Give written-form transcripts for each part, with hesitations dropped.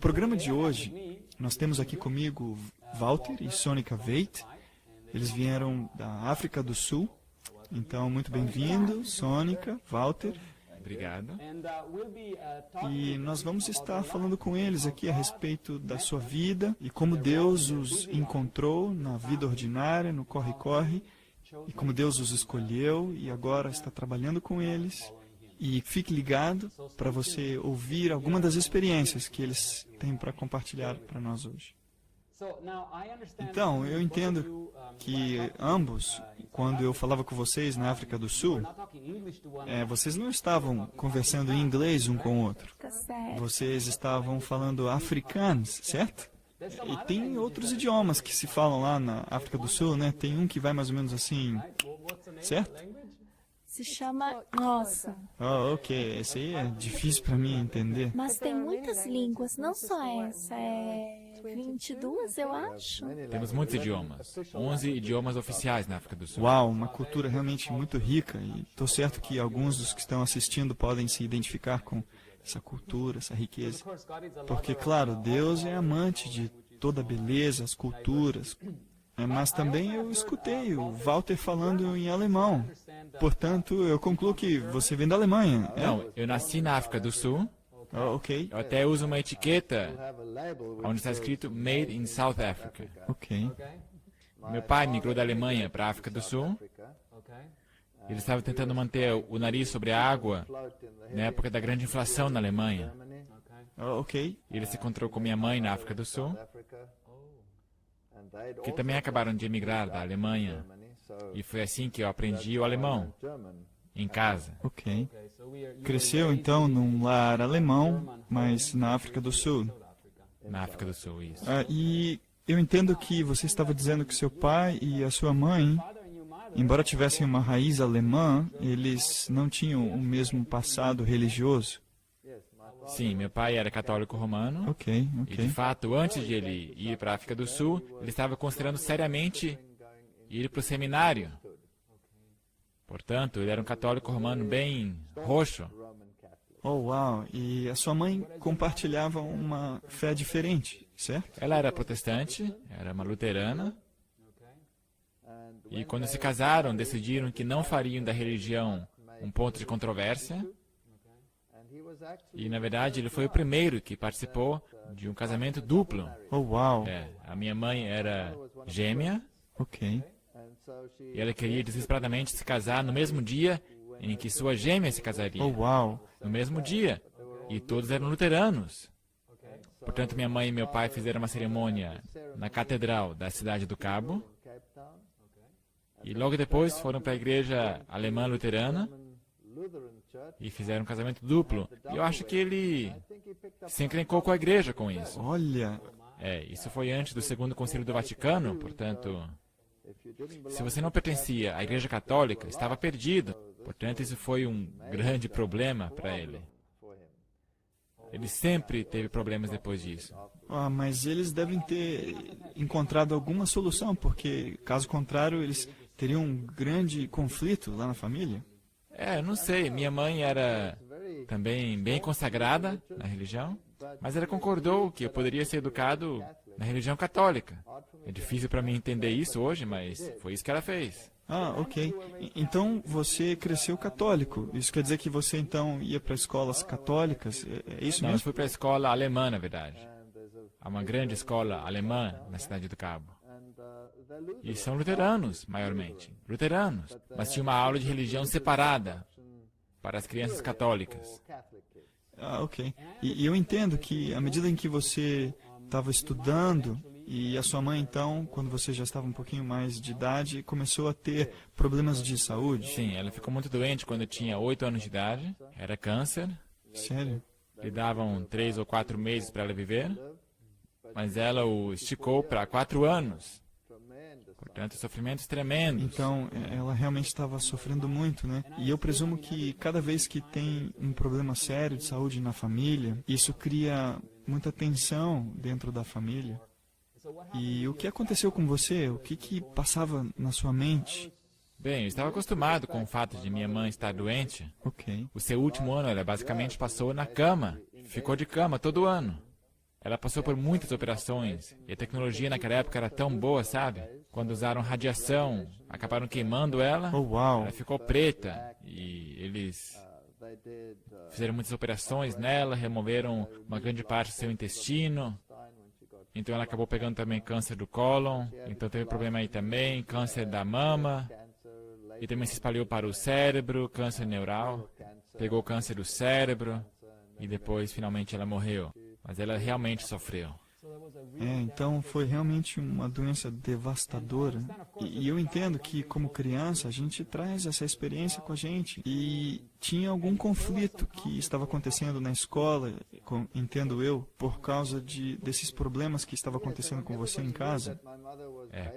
programa de hoje, nós temos aqui comigo Walter e Sônica Veit. Eles vieram da África do Sul. Então, muito bem-vindo, Sônica, Walter. Obrigado. E nós vamos estar falando com eles aqui a respeito da sua vida e como Deus os encontrou na vida ordinária, no corre-corre, e como Deus os escolheu e agora está trabalhando com eles. E fique ligado para você ouvir alguma das experiências que eles têm para compartilhar para nós hoje. Então, eu entendo que ambos, quando eu falava com vocês na África do Sul, vocês não estavam conversando em inglês um com o outro. Vocês estavam falando afrikaans, certo? E tem outros idiomas que se falam lá na África do Sul, né? Tem um que vai mais ou menos assim, certo? Se chama Nossa. Oh, ok. Esse aí é difícil para mim entender. Mas tem muitas línguas, não só essa. 22, eu acho. Temos muitos idiomas. 11 idiomas oficiais na África do Sul. Uau, uma cultura realmente muito rica. E estou certo que alguns dos que estão assistindo podem se identificar com essa cultura, essa riqueza. Porque, claro, Deus é amante de toda a beleza, as culturas. Mas também eu escutei o Walter falando em alemão. Portanto, eu concluo que você vem da Alemanha. Não, eu nasci na África do Sul. Oh, ok. Eu até uso uma etiqueta onde está escrito Made in South Africa. Ok. Meu pai migrou da Alemanha para a África do Sul. Ele estava tentando manter o nariz sobre a água na época da grande inflação na Alemanha. Oh, ok. Ele se encontrou com minha mãe na África do Sul, que também acabaram de emigrar da Alemanha. E foi assim que eu aprendi o alemão, em casa. Ok. Cresceu, então, num lar alemão, mas na África do Sul. Na África do Sul, isso. E eu entendo que você estava dizendo que seu pai e a sua mãe, embora tivessem uma raiz alemã, eles não tinham o mesmo passado religioso. Sim, meu pai era católico romano. Ok. E, de fato, antes de ele ir para a África do Sul, ele estava considerando seriamente ir para o seminário. Portanto, ele era um católico romano bem roxo. Oh, uau! E a sua mãe compartilhava uma fé diferente, certo? Ela era protestante, era uma luterana. E quando se casaram, decidiram que não fariam da religião um ponto de controvérsia. E, na verdade, ele foi o primeiro que participou de um casamento duplo. Oh, uau! A minha mãe era gêmea. Ok. E ela queria desesperadamente se casar no mesmo dia em que sua gêmea se casaria. Oh, uau! No mesmo dia. E todos eram luteranos. Portanto, minha mãe e meu pai fizeram uma cerimônia na catedral da cidade do Cabo. E logo depois foram para a igreja alemã luterana e fizeram um casamento duplo. E eu acho que ele se encrencou com a igreja com isso. Olha! Isso foi antes do Segundo Concílio do Vaticano, portanto, se você não pertencia à Igreja Católica, estava perdido. Portanto, isso foi um grande problema para ele. Ele sempre teve problemas depois disso. Mas eles devem ter encontrado alguma solução, porque, caso contrário, eles teriam um grande conflito lá na família. Eu não sei. Minha mãe era também bem consagrada na religião, mas ela concordou que eu poderia ser educado na religião católica. É difícil para mim entender isso hoje, mas foi isso que ela fez. Ok. Então, você cresceu católico. Isso quer dizer que você, então, ia para escolas católicas? É isso Não, eu mesmo? fui para a escola alemã, na verdade. Há uma grande escola alemã na cidade do Cabo. E são luteranos, maiormente. Luteranos. Mas tinha uma aula de religião separada para as crianças católicas. Ok. E eu entendo que, à medida em que você estava estudando, e a sua mãe, então, quando você já estava um pouquinho mais de idade, começou a ter problemas de saúde? Sim, ela ficou muito doente quando eu tinha 8 anos de idade. Era câncer. Sério? Lhe davam 3 ou 4 meses para ela viver. Mas ela o esticou para 4 anos. Portanto, sofrimentos tremendos. Então, ela realmente estava sofrendo muito, né? E eu presumo que cada vez que tem um problema sério de saúde na família, isso cria muita tensão dentro da família. E o que aconteceu com você? O que passava na sua mente? Bem, eu estava acostumado com o fato de minha mãe estar doente. Ok. O seu último ano, ela basicamente passou na cama. Ficou de cama todo ano. Ela passou por muitas operações, e a tecnologia naquela época era tão boa, sabe? Quando usaram radiação, acabaram queimando ela, Oh, uau. ela ficou preta, e eles fizeram muitas operações nela, removeram uma grande parte do seu intestino, então ela acabou pegando também câncer do cólon, então teve problema aí também, câncer da mama, e também se espalhou para o cérebro, câncer neural, pegou câncer do cérebro, e depois finalmente ela morreu. Mas ela realmente sofreu. Então foi realmente uma doença devastadora. E eu entendo que, como criança, a gente traz essa experiência com a gente. E tinha algum conflito que estava acontecendo na escola, entendo eu, por causa desses problemas que estavam acontecendo com você em casa.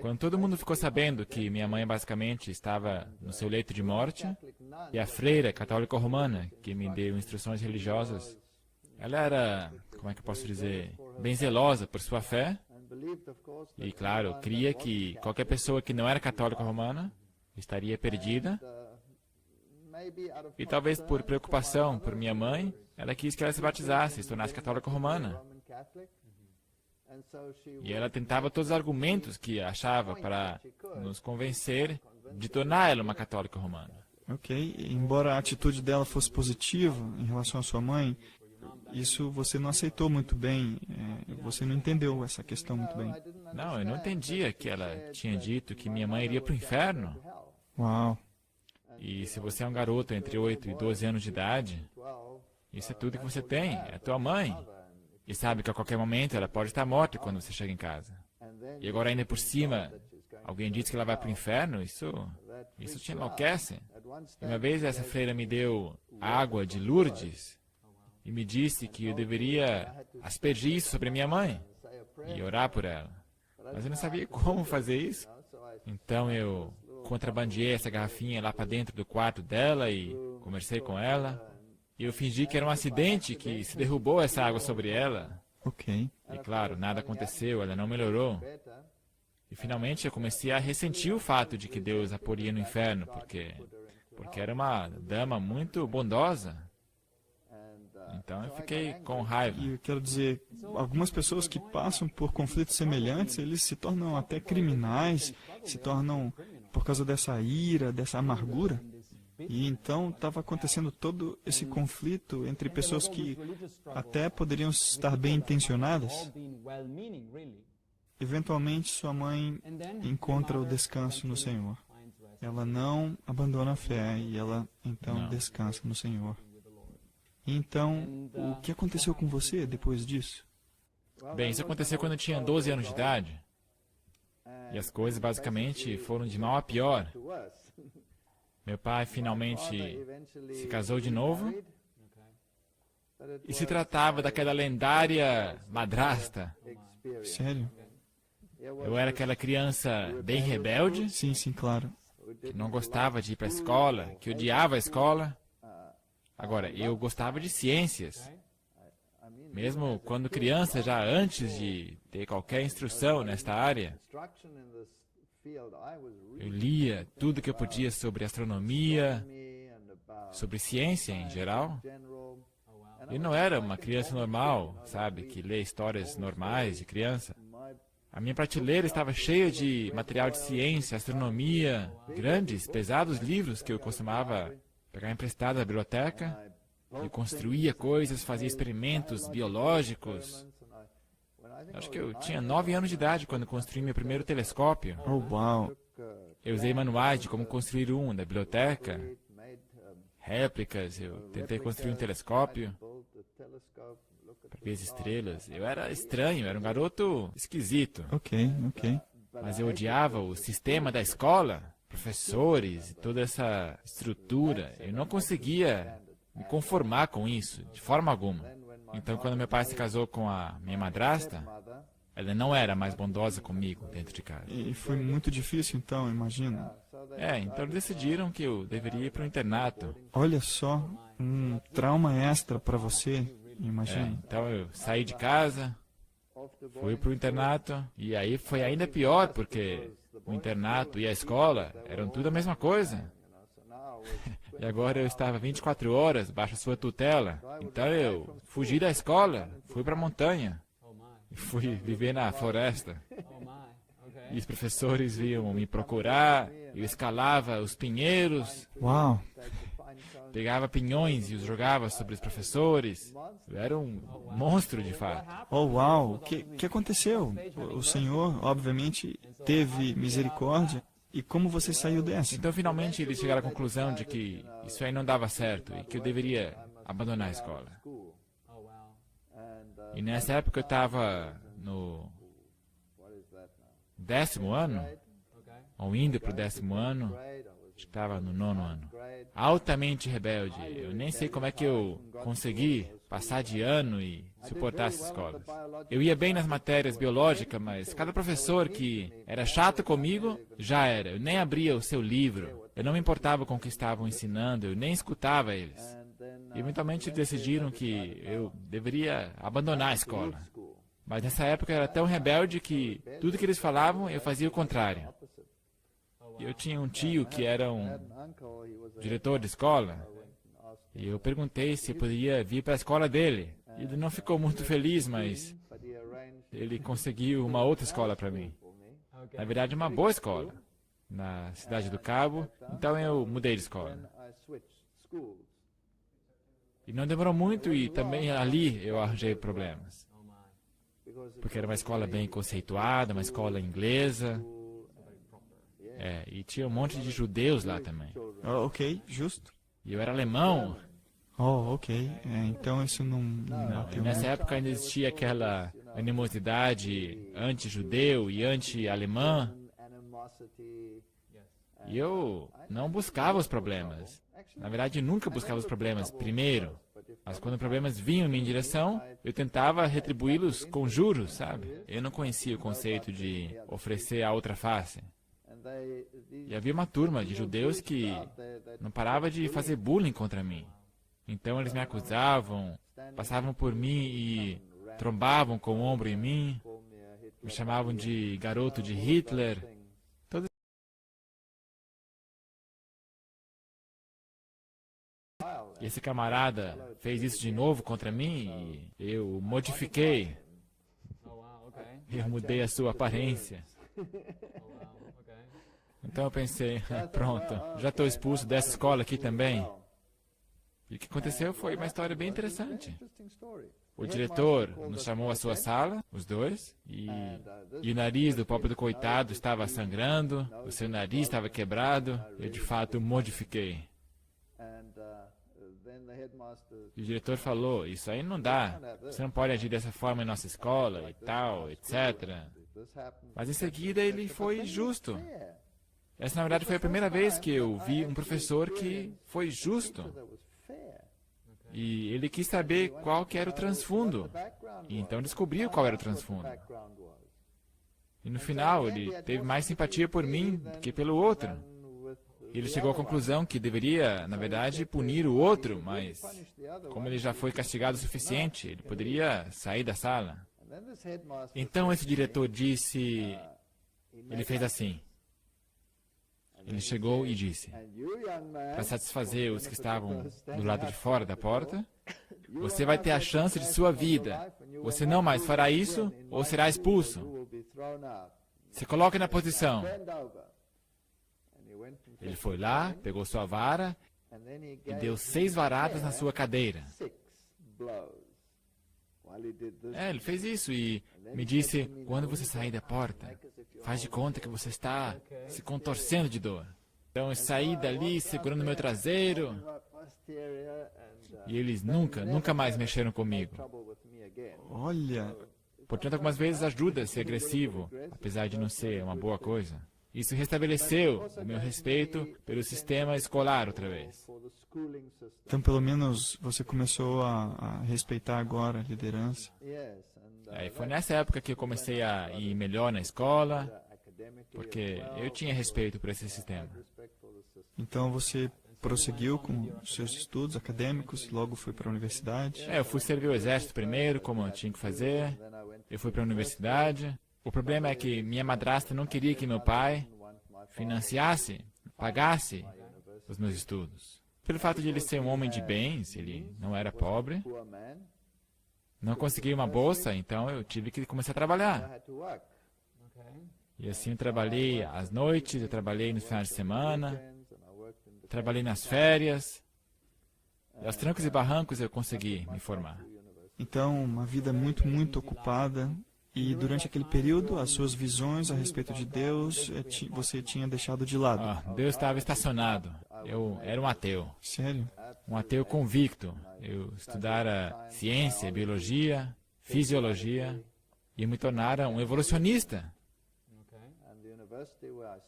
Quando todo mundo ficou sabendo que minha mãe basicamente estava no seu leito de morte, e a freira católica romana, que me deu instruções religiosas, ela era, como é que eu posso dizer, bem zelosa por sua fé. E, claro, cria que qualquer pessoa que não era católica romana estaria perdida. E talvez por preocupação por minha mãe, ela quis que ela se batizasse, se tornasse católica romana. E ela tentava todos os argumentos que achava para nos convencer de tornar ela uma católica romana. Ok, embora a atitude dela fosse positiva em relação à sua mãe, isso você não aceitou muito bem, você não entendeu essa questão muito bem. Não, eu não entendia que ela tinha dito que minha mãe iria para o inferno. Uau. E se você é um garoto entre 8 e 12 anos de idade, isso é tudo que você tem, é a tua mãe. E sabe que a qualquer momento ela pode estar morta quando você chega em casa. E agora ainda por cima, alguém diz que ela vai para o inferno, isso te enlouquece. E uma vez essa freira me deu água de Lourdes, e me disse que eu deveria aspergir isso sobre minha mãe e orar por ela. Mas eu não sabia como fazer isso. Então eu contrabandeei essa garrafinha lá para dentro do quarto dela e conversei com ela. E eu fingi que era um acidente, que se derrubou essa água sobre ela. Ok. E claro, nada aconteceu, ela não melhorou. E finalmente eu comecei a ressentir o fato de que Deus a poria no inferno, porque era uma dama muito bondosa. Então eu fiquei com raiva. E eu quero dizer, algumas pessoas que passam por conflitos semelhantes, eles se tornam até criminais, se tornam por causa dessa ira, dessa amargura. E então estava acontecendo todo esse conflito entre pessoas que até poderiam estar bem intencionadas. Eventualmente sua mãe encontra o descanso no Senhor. Ela não abandona a fé e ela então descansa no Senhor. Então, o que aconteceu com você depois disso? Bem, isso aconteceu quando eu tinha 12 anos de idade. E as coisas basicamente foram de mal a pior. Meu pai finalmente se casou de novo. E se tratava daquela lendária madrasta. Sério? Eu era aquela criança bem rebelde, Sim, sim, claro. que não gostava de ir para a escola, que odiava a escola. Agora, eu gostava de ciências. Mesmo quando criança, já antes de ter qualquer instrução nesta área, eu lia tudo que eu podia sobre astronomia, sobre ciência em geral. Eu não era uma criança normal, sabe, que lê histórias normais de criança. A minha prateleira estava cheia de material de ciência, astronomia, grandes, pesados livros que eu costumava pegar emprestado da biblioteca. Eu construía coisas, fazia experimentos biológicos. Acho que eu tinha 9 anos de idade quando construí meu primeiro telescópio. Oh, uau. Eu usei manuais de como construir um da biblioteca, réplicas, eu tentei construir um telescópio para ver as estrelas. Eu era estranho, era um garoto esquisito. Ok, ok. Mas eu odiava o sistema da escola, professores e toda essa estrutura. Eu não conseguia me conformar com isso, de forma alguma. Então, quando meu pai se casou com a minha madrasta, ela não era mais bondosa comigo dentro de casa. E foi muito difícil, então, imagino. Então eles decidiram que eu deveria ir para o internato. Olha só, um trauma extra para você, imagino. Então eu saí de casa, fui para o internato, e aí foi ainda pior, porque o internato e a escola eram tudo a mesma coisa. E agora eu estava 24 horas baixo sua tutela. Então eu fugi da escola, fui para a montanha. Fui viver na floresta. E os professores vinham me procurar. Eu escalava os pinheiros, Uau! pegava pinhões e os jogava sobre os professores. Eu era um monstro, de fato. Oh, uau! O que aconteceu? O Senhor, obviamente, teve misericórdia. E como você saiu dessa? Então, finalmente, eles chegaram à conclusão de que isso aí não dava certo e que eu deveria abandonar a escola. E nessa época eu estava no 10º ano, ou indo para o 10º ano, acho que estava no 9º ano. Altamente rebelde. Eu nem sei como é que eu consegui passar de ano e suportar essas escolas. Eu ia bem nas matérias biológicas, mas cada professor que era chato comigo, já era. Eu nem abria o seu livro. Eu não me importava com o que estavam ensinando, eu nem escutava eles. E eventualmente decidiram que eu deveria abandonar a escola. Mas nessa época eu era tão rebelde que tudo que eles falavam eu fazia o contrário. Eu tinha um tio que era um diretor de escola, e eu perguntei se eu poderia vir para a escola dele. Ele não ficou muito feliz, mas ele conseguiu uma outra escola para mim. Na verdade, uma boa escola, na cidade do Cabo. Então eu mudei de escola. E não demorou muito, e também ali eu arranjei problemas. Porque era uma escola bem conceituada, uma escola inglesa. E tinha um monte de judeus lá também. Oh, ok, justo. E eu era alemão. Oh, ok. Então isso não E bateu nessa muito. época ainda existia aquela animosidade anti-judeu e anti-alemã. E eu não buscava os problemas. Na verdade, nunca buscava os problemas primeiro. Mas quando problemas vinham em minha direção, eu tentava retribuí-los com juros, sabe? Eu não conhecia o conceito de oferecer a outra face. E havia uma turma de judeus que não parava de fazer bullying contra mim. Então eles me acusavam, passavam por mim e trombavam com o ombro em mim, me chamavam de garoto de Hitler. E esse camarada fez isso de novo contra mim e eu modifiquei. Eu mudei a sua aparência. Então eu pensei, pronto, já estou expulso dessa escola aqui também. E o que aconteceu foi uma história bem interessante. O diretor nos chamou à sua sala, os dois, e o nariz do pobre do coitado estava sangrando, o seu nariz estava quebrado, eu de fato modifiquei. E o diretor falou, isso aí não dá, você não pode agir dessa forma em nossa escola e tal, etc. Mas em seguida ele foi justo. Essa, na verdade, foi a primeira vez que eu vi um professor que foi justo. E ele quis saber qual que era o transfundo. E então descobriu qual era o transfundo. E no final, ele teve mais simpatia por mim do que pelo outro. E ele chegou à conclusão que deveria, na verdade, punir o outro, mas como ele já foi castigado o suficiente, ele poderia sair da sala. Então esse diretor disse, ele fez assim. Ele chegou e disse, para satisfazer os que estavam do lado de fora da porta, você vai ter a chance de sua vida. Você não mais fará isso ou será expulso. Se coloque na posição. Ele foi lá, pegou sua vara e deu 6 varadas na sua cadeira. Ele fez isso e me disse, quando você sair da porta, faz de conta que você está se contorcendo de dor. Então eu saí dali segurando meu traseiro e eles nunca mais mexeram comigo. Olha, Portanto, algumas vezes ajuda a ser agressivo, apesar de não ser uma boa coisa. Isso restabeleceu o meu respeito pelo sistema escolar outra vez. então pelo menos você começou a respeitar agora a liderança. E foi nessa época que eu comecei a ir melhor na escola, porque eu tinha respeito por esse sistema. Então você prosseguiu com os seus estudos acadêmicos, logo foi para a universidade. Eu fui servir o exército primeiro, como eu tinha que fazer. Eu fui para a universidade. O problema é que minha madrasta não queria que meu pai financiasse, pagasse os meus estudos. Pelo fato de ele ser um homem de bens, ele não era pobre. Não consegui uma bolsa, então eu tive que começar a trabalhar. E assim eu trabalhei às noites, eu trabalhei nos finais de semana, trabalhei nas férias. E aos trancos e barrancos eu consegui me formar. Então, uma vida muito, muito ocupada. E durante aquele período, as suas visões a respeito de Deus, você tinha deixado de lado. Deus estava estacionado. Eu era um ateu. Sério? Um ateu convicto. Eu estudara ciência, biologia, fisiologia e me tornara um evolucionista.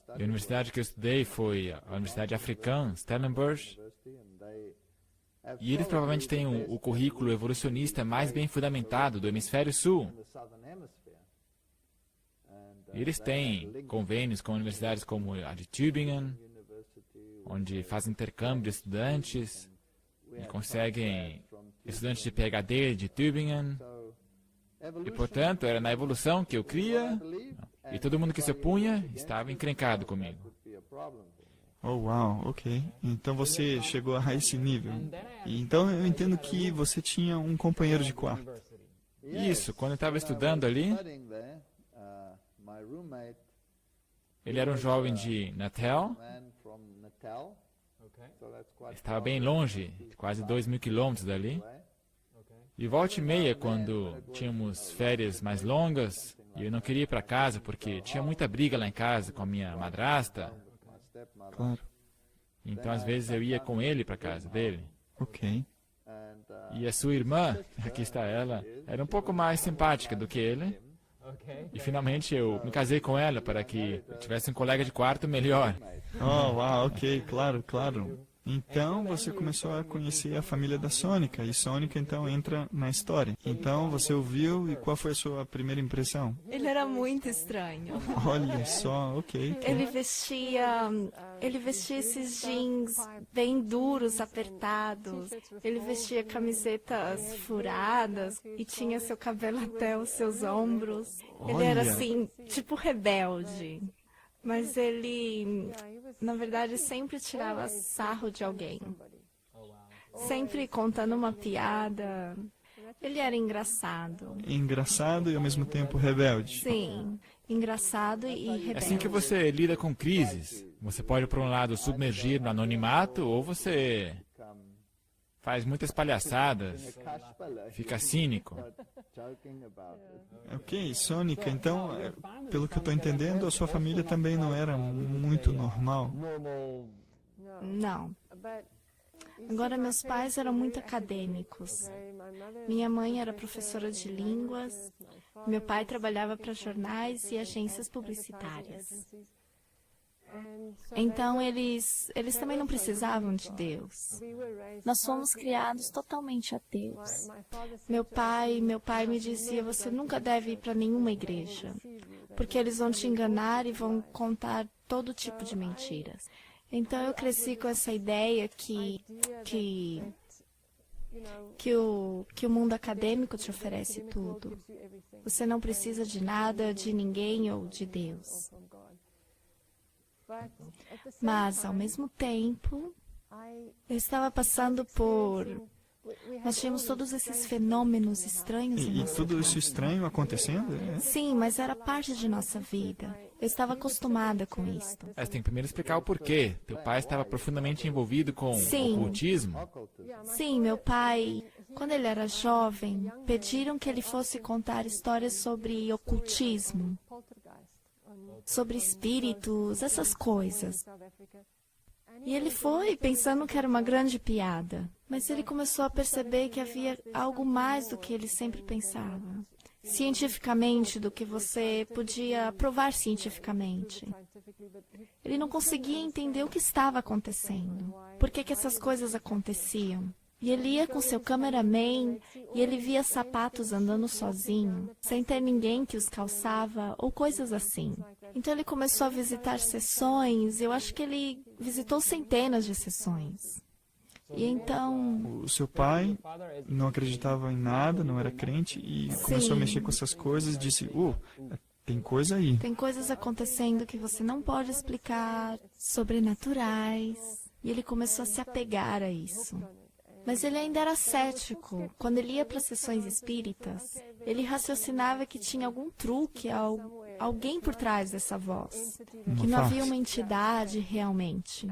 A universidade que eu estudei foi a Universidade Africana, Stellenbosch. E eles provavelmente têm o currículo evolucionista mais bem fundamentado do Hemisfério Sul. Eles têm convênios com universidades como a de Tübingen, onde fazem intercâmbio de estudantes e conseguem estudantes de PhD de Tübingen. E, portanto, era na evolução que eu cria, e todo mundo que se opunha estava encrencado comigo. Oh, uau, ok. Então você chegou a esse nível. E então eu entendo que você tinha um companheiro de quarto. Isso, quando eu estava estudando ali, ele era um jovem de Natal, estava bem longe, quase 2.000 quilômetros dali. E volta e meia, quando tínhamos férias mais longas, e eu não queria ir para casa porque tinha muita briga lá em casa com a minha madrasta. Claro. Então, às vezes, eu ia com ele para casa dele. Ok. E a sua irmã, aqui está ela, era um pouco mais simpática do que ele. E finalmente eu me casei com ela para que eu tivesse um colega de quarto melhor. Oh, uau, ok, claro, claro. Então você começou a conhecer a família da Sônica, e Sônica então entra na história. Então você ouviu, e qual foi a sua primeira impressão? Ele era muito estranho. Olha só, ok. Ele vestia esses jeans bem duros, apertados. Ele vestia camisetas furadas e tinha seu cabelo até os seus ombros. Ele era Olha. assim, tipo rebelde. Mas ele, na verdade, sempre tirava sarro de alguém. Sempre contando uma piada. Ele era engraçado. Engraçado e ao mesmo tempo rebelde. Sim, engraçado e É rebelde. assim que você lida com crises. Você pode, por um lado, submergir no anonimato, ou você faz muitas palhaçadas, fica cínico. Ok, Sônica, então, pelo que eu estou entendendo, a sua família também não era muito normal. Não. Agora, meus pais eram muito acadêmicos. Minha mãe era professora de línguas. Meu pai trabalhava para jornais e agências publicitárias. Então, eles também não precisavam de Deus. Nós fomos criados totalmente ateus. Meu pai me dizia, você nunca deve ir para nenhuma igreja, porque eles vão te enganar e vão contar todo tipo de mentiras. Então, eu cresci com essa ideia que o mundo acadêmico te oferece tudo. Você não precisa de nada, de ninguém ou de Deus. Mas, ao mesmo tempo, eu estava passando por... Nós tínhamos todos esses fenômenos estranhos em E nossa tudo isso casa. estranho acontecendo? Sim, mas era parte de nossa vida. Eu estava acostumada com isso. Você tem que primeiro explicar o porquê. Teu pai estava profundamente envolvido com Sim. ocultismo. Sim, meu pai, quando ele era jovem, pediram que ele fosse contar histórias sobre ocultismo, sobre espíritos, essas coisas. E ele foi pensando que era uma grande piada, mas ele começou a perceber que havia algo mais do que ele sempre pensava. Cientificamente, do que você podia provar cientificamente. Ele não conseguia entender o que estava acontecendo. Por que essas coisas aconteciam? E ele ia com seu cameraman e ele via sapatos andando sozinho, sem ter ninguém que os calçava ou coisas assim. Então ele começou a visitar sessões, eu acho que ele visitou centenas de sessões. E então... O seu pai não acreditava em nada, não era crente, e começou a mexer com essas coisas e disse, tem coisa aí. Tem coisas acontecendo que você não pode explicar, sobrenaturais. E ele começou a se apegar a isso. Mas ele ainda era cético. Quando ele ia para sessões espíritas, ele raciocinava que tinha algum truque, alguém por trás dessa voz, que não havia uma entidade realmente.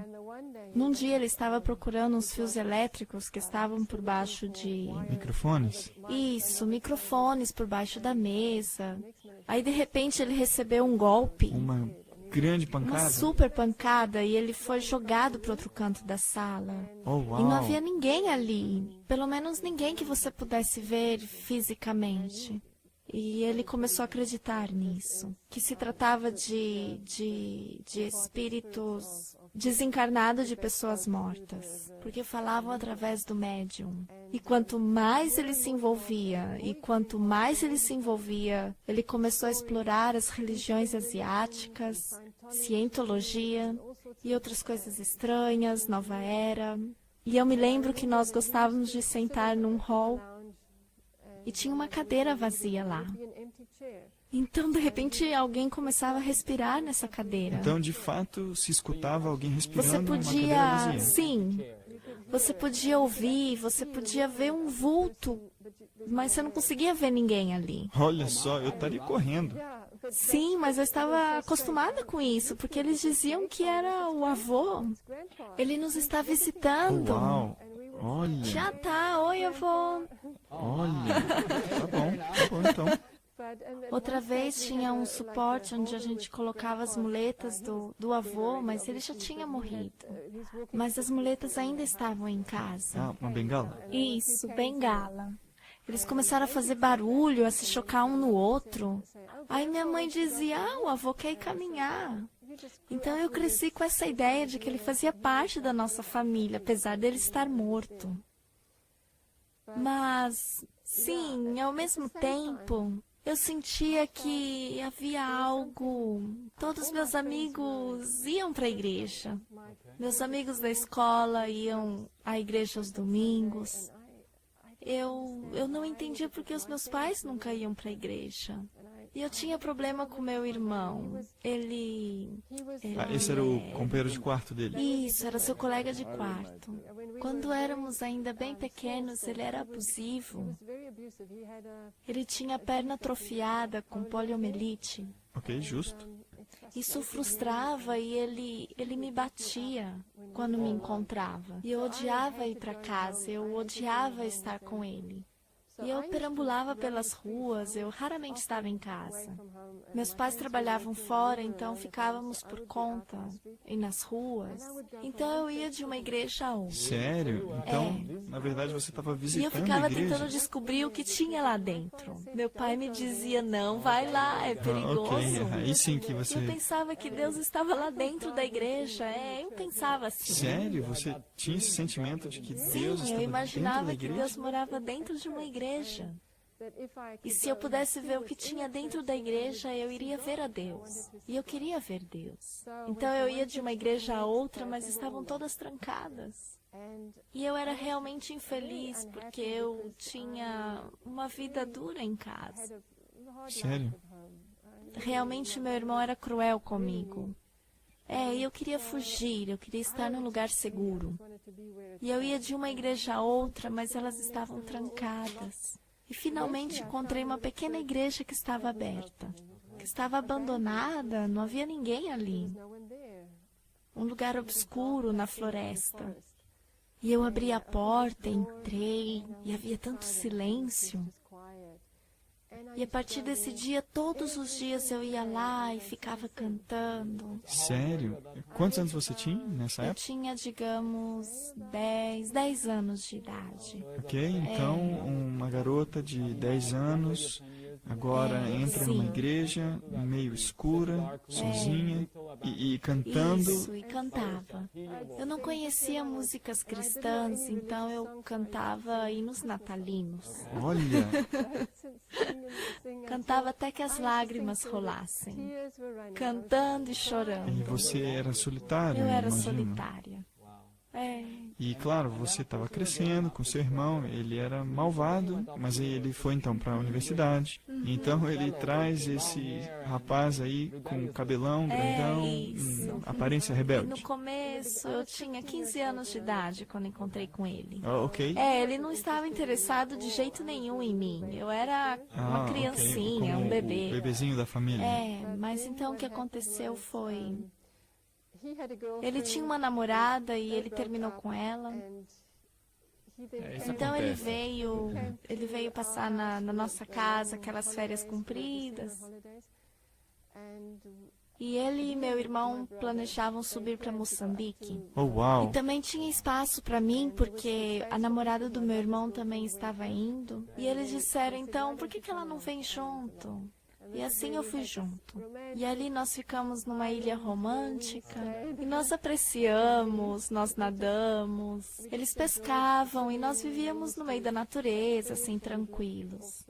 Num dia ele estava procurando uns fios elétricos que estavam por baixo de... Microfones? Isso, microfones por baixo da mesa. Aí de repente ele recebeu um golpe. Uma grande pancada? Uma super pancada, e ele foi jogado para outro canto da sala. Oh, uau. E não havia ninguém ali, pelo menos ninguém que você pudesse ver fisicamente. E ele começou a acreditar nisso, que se tratava de espíritos desencarnados de pessoas mortas, porque falavam através do médium. E quanto mais ele se envolvia, ele começou a explorar as religiões asiáticas, cientologia e outras coisas estranhas, nova era. E eu me lembro que nós gostávamos de sentar num hall e tinha uma cadeira vazia lá. Então, de repente, alguém começava a respirar nessa cadeira. Então, de fato, se escutava alguém respirando Você numa cadeira vazia. sim, você podia ouvir, você podia ver um vulto, mas você não conseguia ver ninguém ali. Olha só, eu estaria correndo. Sim, mas eu estava acostumada com isso, porque eles diziam que era o avô. Ele nos está visitando. Uau, olha. Já tá, oi avô. Olha, tá bom então. Outra vez tinha um suporte onde a gente colocava as muletas do avô, mas ele já tinha morrido. Mas as muletas ainda estavam em casa. Ah, uma bengala? Isso, bengala. Eles começaram a fazer barulho, a se chocar um no outro. Aí minha mãe dizia, o avô quer ir caminhar. Então eu cresci com essa ideia de que ele fazia parte da nossa família, apesar dele estar morto. Mas, sim, ao mesmo tempo, eu sentia que havia algo. Todos meus amigos iam para a igreja. Meus amigos da escola iam à igreja aos domingos. Eu não entendia porque os meus pais nunca iam para a igreja. E eu tinha problema com meu irmão. Esse era o companheiro de quarto dele? Isso, era seu colega de quarto. Quando éramos ainda bem pequenos, ele era abusivo. Ele tinha a perna atrofiada com poliomielite. Ok, justo. Isso frustrava e ele me batia quando me encontrava. E eu odiava ir para casa, eu odiava estar com ele. E eu perambulava pelas ruas, eu raramente estava em casa. Meus pais trabalhavam fora, então ficávamos por conta, e nas ruas. Então eu ia de uma igreja a outra. Sério? Então, na verdade, você estava E eu visitando a ficava igreja? tentando descobrir o que tinha lá dentro. Meu pai me dizia, não, vai lá, é perigoso. Ok, aí sim que você... Eu pensava que Deus estava lá dentro da igreja. Eu pensava assim. Sério? Você tinha esse sentimento de que Deus Sim, estava eu dentro da imaginava que igreja? Deus morava dentro de uma igreja. E se eu pudesse ver o que tinha dentro da igreja, eu iria ver a Deus. E eu queria ver Deus. Então eu ia de uma igreja a outra, mas estavam todas trancadas. E eu era realmente infeliz, porque eu tinha uma vida dura em casa. Sério? Realmente meu irmão era cruel comigo. E eu queria fugir, eu queria estar num lugar seguro. E eu ia de uma igreja a outra, mas elas estavam trancadas. E finalmente encontrei uma pequena igreja que estava aberta, que estava abandonada, não havia ninguém ali. Um lugar obscuro na floresta. E eu abri a porta, entrei, e havia tanto silêncio. E a partir desse dia, todos os dias eu ia lá e ficava cantando. Sério? Quantos anos você tinha nessa Eu época? tinha, digamos, 10 anos de idade. Ok, então uma garota de 10 anos agora entra numa sim. igreja meio escura, sozinha e cantando. Isso, e cantava. Eu não conhecia músicas cristãs, então eu cantava hinos natalinos. Olha, Cantava até que as lágrimas rolassem, cantando e chorando. e você era solitário, Eu era imagino. solitária. E claro, você estava crescendo com seu irmão, ele era malvado, mas aí ele foi então para a universidade. Então ele traz esse rapaz aí com cabelão grandão, Isso. aparência No rebelde. começo, eu tinha 15 anos de idade quando encontrei com ele. Ok. Ele não estava interessado de jeito nenhum em mim. Eu era uma Ok, criancinha, como um o bebê. bebezinho da família. Mas então o que aconteceu foi... Ele tinha uma namorada e ele terminou com ela. Isso Então acontece. ele veio passar na nossa casa, aquelas férias compridas. E ele e meu irmão planejavam subir para Moçambique. Oh, uau. E também tinha espaço para mim, porque a namorada do meu irmão também estava indo. E eles disseram, então, por que que ela não vem junto? E assim eu fui junto. E ali nós ficamos numa ilha romântica. E nós apreciamos, nós nadamos. Eles pescavam e nós vivíamos no meio da natureza, assim, tranquilos.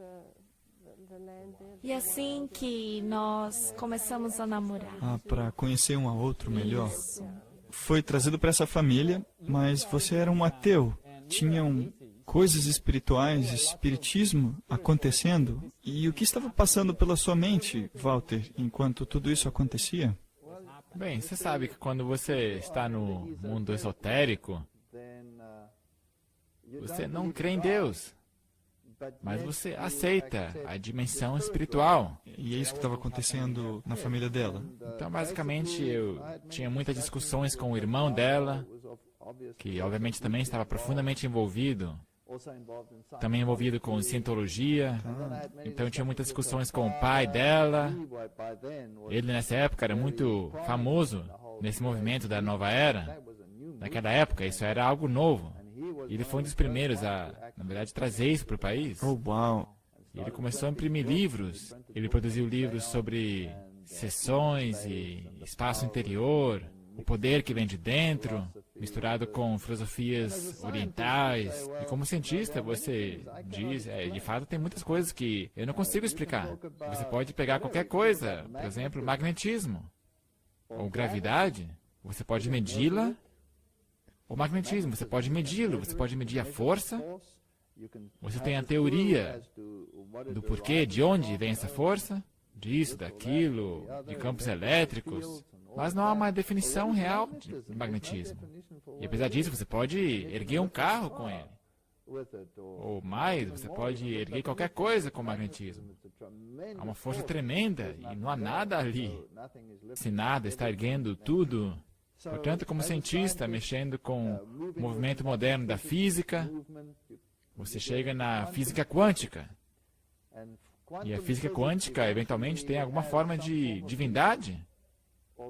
E assim que nós começamos a namorar. Para conhecer um ao outro melhor. Isso. Foi trazido para essa família, mas você era um ateu. Tinham coisas espirituais, espiritismo acontecendo. E o que estava passando pela sua mente, Walter, enquanto tudo isso acontecia? Bem, você sabe que quando você está no mundo esotérico, você não crê em Deus, mas você aceita a dimensão espiritual. E é isso que estava acontecendo na família dela. Então, basicamente, eu tinha muitas discussões com o irmão dela, que obviamente também estava profundamente envolvido, também envolvido com cientologia. Então, eu tinha muitas discussões com o pai dela. Ele, nessa época, era muito famoso nesse movimento da nova era. Naquela época, isso era algo novo. E ele foi um dos primeiros a, na verdade, trazer isso para o país. Oh, uau. E ele começou a imprimir livros. Ele produziu livros sobre sessões e espaço interior, o poder que vem de dentro, misturado com filosofias orientais. E como cientista, você diz, de fato, tem muitas coisas que eu não consigo explicar. Você pode pegar qualquer coisa, por exemplo, magnetismo ou gravidade, você pode medi-la. O magnetismo, você pode medi-lo, você pode medir a força. Você tem a teoria do porquê, de onde vem essa força, disso, daquilo, de campos elétricos, mas não há uma definição real de magnetismo. E apesar disso, você pode erguer um carro com ele. Ou mais, você pode erguer qualquer coisa com magnetismo. Há uma força tremenda e não há nada ali. Se nada está erguendo tudo. Portanto, como cientista, mexendo com o movimento moderno da física, você chega na física quântica. E a física quântica, eventualmente, tem alguma forma de divindade.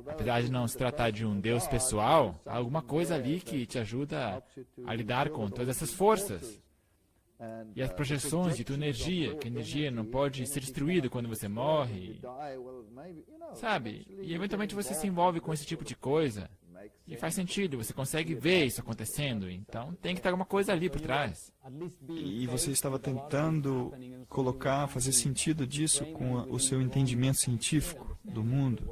Apesar de não se tratar de um Deus pessoal, há alguma coisa ali que te ajuda a lidar com todas essas forças. E as projeções de tua energia, que a energia não pode ser destruída quando você morre. Sabe? E eventualmente você se envolve com esse tipo de coisa. E faz sentido, você consegue ver isso acontecendo. Então tem que ter alguma coisa ali por trás. E você estava tentando fazer sentido disso com o seu entendimento científico do mundo.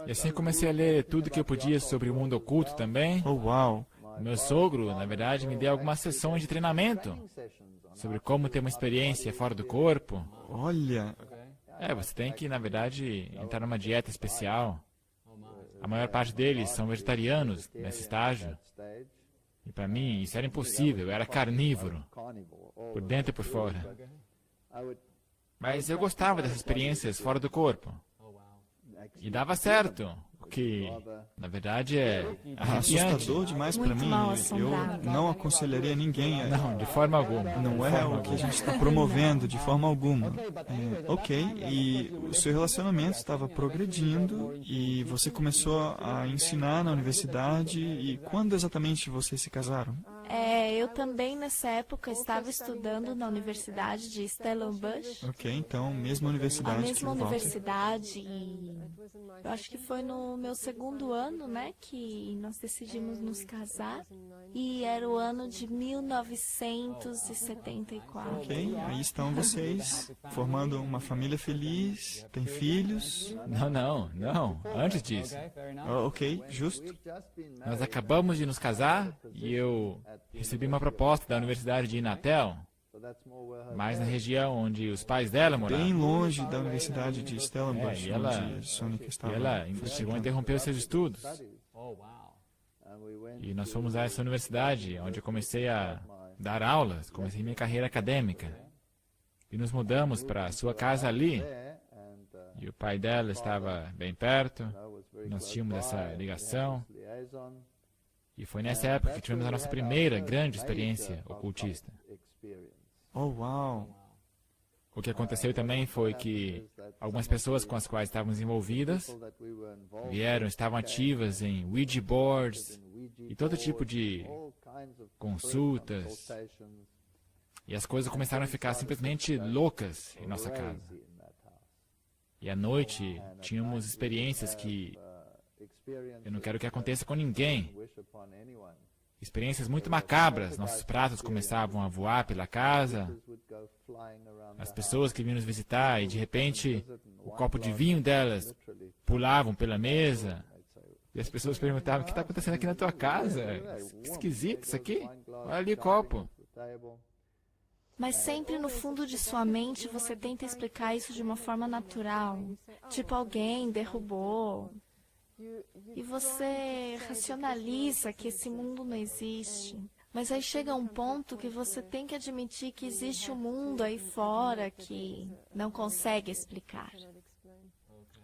E assim eu comecei a ler tudo que eu podia sobre o mundo oculto também. Oh, uau. Meu sogro, na verdade, me deu algumas sessões de treinamento sobre como ter uma experiência fora do corpo. Olha, Você tem que, na verdade, entrar numa dieta especial. A maior parte deles são vegetarianos nesse estágio. E para mim, isso era impossível, eu era carnívoro, por dentro e por fora. Mas eu gostava dessas experiências fora do corpo. E dava certo, o que, na verdade, é arrepiante. assustador demais para Muito mim. mal Eu assombrado. não aconselharia ninguém. Não, de forma alguma. Não é o que a gente está promovendo de forma alguma. Ok, e o seu relacionamento estava progredindo e você começou a ensinar na universidade. E quando exatamente vocês se casaram? Eu também, nessa época, estava estudando na Universidade de Stellenbosch. Ok, então, mesma A universidade que mesma o Walter. universidade. E eu acho que foi no meu segundo ano, né, que nós decidimos nos casar. E era o ano de 1974. Ok, aí estão vocês formando uma família feliz, tem filhos. Não. Antes disso. Ok, justo. Nós acabamos de nos casar e eu recebi uma proposta da Universidade de Inatel mais na região onde os pais dela moravam. Bem longe da Universidade de Stellenbosch, e ela- onde Sônica estava. E ela chegou a interromper os seus estudos. Oh, wow. E nós fomos a essa universidade, onde eu comecei a dar aulas, comecei minha carreira acadêmica. E nos mudamos para a sua casa ali. E o pai dela estava bem perto. Nós tínhamos essa ligação. E foi nessa época que tivemos a nossa primeira grande experiência ocultista. Oh, uau! O que aconteceu também foi que algumas pessoas com as quais estávamos envolvidas vieram, estavam ativas em Ouija boards e todo tipo de consultas. E as coisas começaram a ficar simplesmente loucas em nossa casa. E à noite tínhamos experiências que eu não quero que aconteça com ninguém. Experiências muito macabras. Nossos pratos começavam a voar pela casa. As pessoas que vinham nos visitar e de repente o copo de vinho delas pulavam pela mesa. E as pessoas perguntavam: o que está acontecendo aqui na tua casa? Que esquisito isso aqui. Olha ali o copo. Mas sempre no fundo de sua mente você tenta explicar isso de uma forma natural. Tipo, alguém derrubou. E você racionaliza que esse mundo não existe. Mas aí chega um ponto que você tem que admitir que existe um mundo aí fora que não consegue explicar.